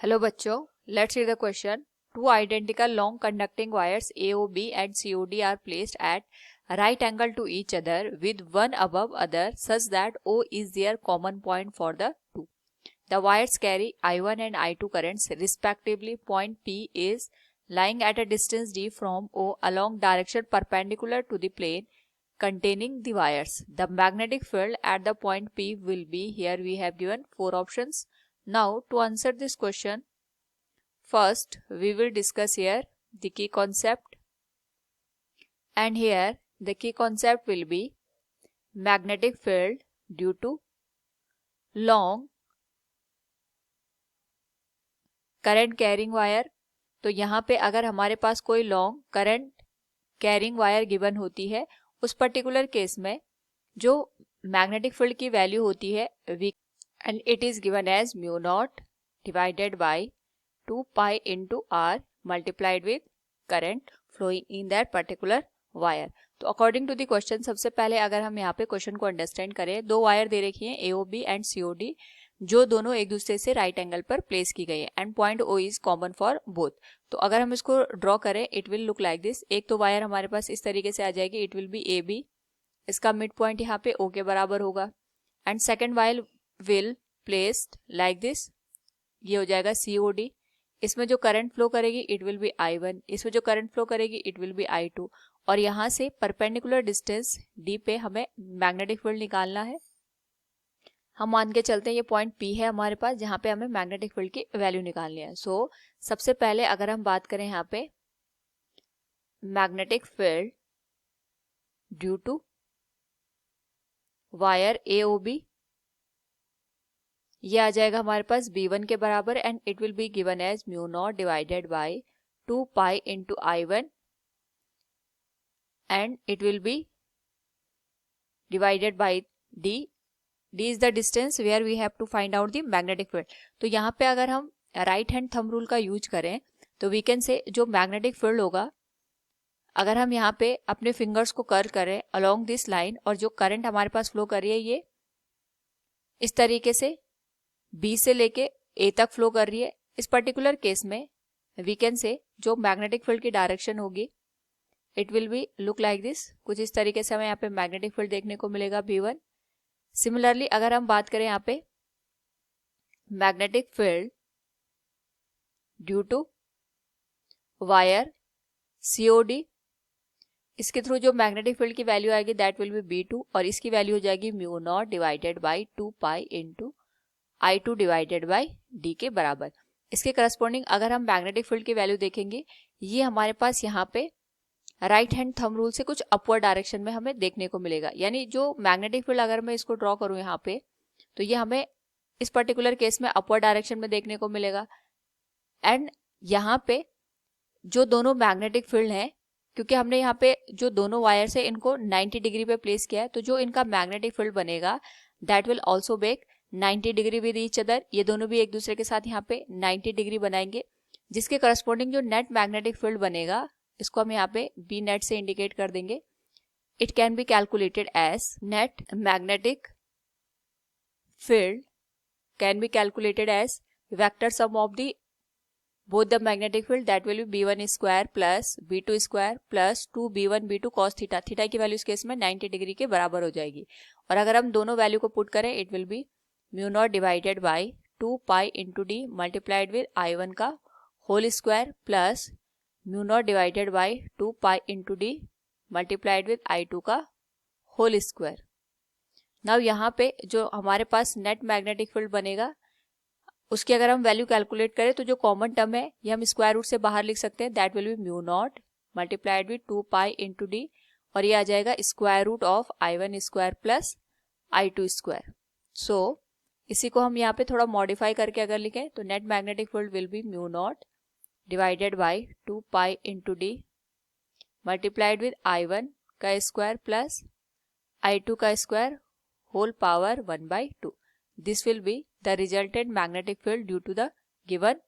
Hello बच्चों, let's read the question. Two identical long conducting wires AOB and COD are placed at right angle to each other with one above other such that O is their common point for the two. The wires carry I1 and I2 currents respectively. Point P is lying at a distance D from O along direction perpendicular to the plane containing the wires. The magnetic field at the point P will be, here we have given 4 options. Now to answer this question, first we will discuss here the key concept, and here the key concept will be magnetic field due to long current carrying wire. तो यहाँ पे अगर हमारे पास कोई long current carrying wire given होती है, उस particular case में जो मैग्नेटिक फील्ड की वैल्यू होती है and it is given as mu naught divided by 2 pi into r multiplied with current flowing in that particular wire. तो अकॉर्डिंग टू द क्वेश्चन, सबसे पहले अगर हम यहाँ पे क्वेश्चन को अंडरस्टैंड करें, दो वायर दे रखी हैं AOB एंड COD, जो दोनों एक दूसरे से राइट एंगल पर प्लेस की गई है and point O is common for both. तो अगर हम इसको ड्रॉ करें, it will look like this. एक तो वायर हमारे पास इस तरीके से आ जाएगी, इट विल बी AB, इसका मिड पॉइंट यहाँ पे O के बराबर होगा, and second wire will placed like this, ये हो जाएगा COD. इसमें जो करंट फ्लो करेगी इट विल बी I1, इसमें जो करंट फ्लो करेगी इट विल बी I2, और यहाँ से परपेंडिकुलर डिस्टेंस D पे हमें मैग्नेटिक फील्ड निकालना है. हम मान के चलते हैं ये पॉइंट P है हमारे पास, जहाँ पे हमें मैग्नेटिक फील्ड की वैल्यू निकालनी है. सो सबसे पहले अगर हम बात करें यहाँ पे magnetic field due to wire AOB, ये आ जाएगा हमारे पास B1 के बराबर, and it will be given as mu naught divided by 2 pi into I1, and it will be divided by D. D is the distance where we have to find out the magnetic field. तो यहाँ पे अगर हम right hand thumb rule का use करें तो we can say जो magnetic field होगा, अगर हम यहाँ पे अपने फिंगर्स को कर्ल करें अलोंग दिस लाइन, और जो करंट हमारे पास फ्लो कर रही है ये इस तरीके से B से लेके A तक फ्लो कर रही है, इस पर्टिकुलर केस में वी कैन से जो मैग्नेटिक फील्ड की डायरेक्शन होगी it will B look like this. कुछ इस तरीके से हमें यहाँ पे मैग्नेटिक फील्ड देखने को मिलेगा B1. सिमिलरली अगर हम बात करें यहाँ पे magnetic field due to wire COD, इसके थ्रू जो मैग्नेटिक फील्ड की वैल्यू आएगी दैट विल बी B2, और इसकी वैल्यू हो जाएगी mu naught divided by 2 pi into I2 divided by D के बराबर. इसके करस्पॉन्डिंग अगर हम मैग्नेटिक फील्ड की वैल्यू देखेंगे, ये हमारे पास यहाँ पे राइट हैंड थंब रूल से कुछ अपवर्ड डायरेक्शन में हमें देखने को मिलेगा. यानी जो मैग्नेटिक फील्ड अगर मैं इसको ड्रॉ करूँ यहाँ पे, तो ये हमें इस पर्टिकुलर केस में अपवर्ड डायरेक्शन में देखने को मिलेगा. एंड यहाँ पे जो दोनों मैग्नेटिक फील्ड हैं, क्योंकि हमने यहाँ पे जो दोनों वायर्स है इनको 90 डिग्री पे प्लेस किया है, तो जो इनका मैग्नेटिक फील्ड बनेगा that will also make 90 degree with each other. ये दोनों भी एक दूसरे के साथ यहाँ पे 90 डिग्री बनाएंगे, जिसके करस्पॉन्डिंग जो नेट मैग्नेटिक फील्ड बनेगा इसको हम यहाँ पे B नेट से इंडिकेट कर देंगे. It can be calculated as net magnetic field can be calculated as vector sum of the both the magnetic field, that will be B1 square plus B2 square plus 2B1 B2 cos theta. Theta की value इस case में 90 degree के बराबर हो जाएगी, और अगर हम दोनों वैल्यू को पुट करें it will be mu naught divided by 2 pi into D multiplied with I1 का whole square plus mu naught divided by 2 pi into D multiplied with I2 का होल स्क्वायर. नाउ यहाँ पे जो हमारे पास net magnetic field बनेगा उसकी अगर हम वैल्यू कैलकुलेट करें तो जो कॉमन टर्म है ये हम स्क्वायर रूट से बाहर लिख सकते हैं, that will be mu naught multiplied with 2 pi into D, और ये आ जाएगा square root of I1 square plus I2 square. So इसी को हम यहाँ पे थोड़ा मॉडिफाई करके अगर लिखें तो net magnetic field will be mu naught divided by 2 pi into D multiplied with I1 का स्क्वायर प्लस I2 का square whole power 1/2. This will be the resultant magnetic field due to the given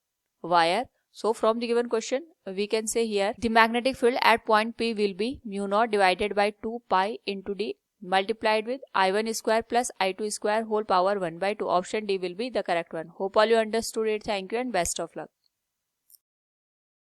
wire. So from the given question we can say here the magnetic field at point P will be mu naught divided by 2 pi into D multiplied with I1 square plus I2 square whole power 1/2. Option D will be the correct one. Hope all you understood it. Thank you and best of luck.